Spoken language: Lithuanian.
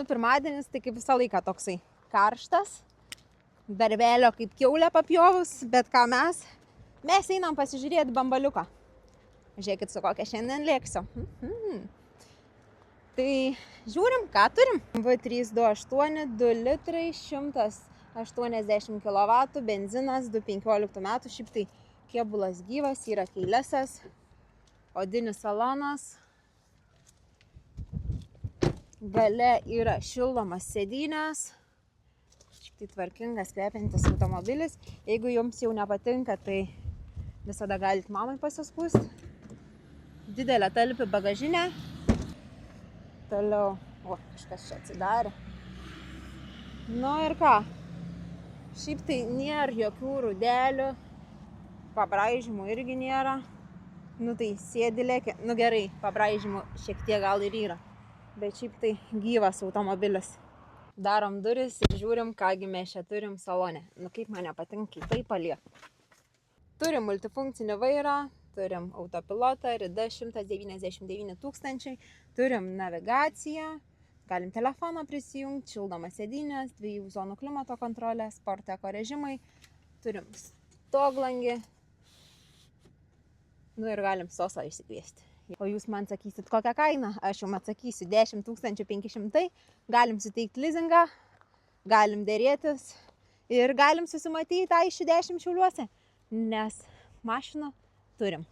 pirmadienis, tai kaip visą laiką toksai karštas, darbelio kaip kiaulė papjovus, bet ką mes einam pasižiūrėti bambaliuką. Žiūrėkit, su kokia šiandien lėksiu. Tai žiūrim, ką turim. V328, 2 litrai, 180 kW, benzinas, 2015 metų, šiaip tai kėbulas gyvas, yra keilesas, odinis salonas. Gale yra šildomas sėdynės. Šiaip tai tvarkingas, kvepiantis automobilis. Jeigu jums jau nepatinka, tai visada galite mamai pasiskųsti. Didelė talpi bagažinė. Toliau, kažkas čia atsidarė. Nu ir ką? Šiaip tai nėra jokių rūdelių. Pabraižymų irgi nėra. Nu tai sėdilėkė. Nu gerai, pabraižymų šiek tiek gal ir yra. Bet šiaip tai gyvas automobilis. Darom duris ir žiūrim, kągi mes čia turim salone. Nu kaip man nepatinka, tai palieku. Turim multifunkcinį vairą, turim autopilotą, rida 199 000, turim navigaciją, galim telefoną prisijungti, šildomas sėdynės, 2 zonų klimato kontrolė, sport eko režimai, turim stoglangį, nu ir galim sosą išsikviesti. O jūs man sakysit, kokią kainą? Aš jums atsakysiu 10 500, galim suteikti lizingą, galim dėrėtis ir galim susimatyti tą iš 10 Šiauliuose, nes mašiną turim.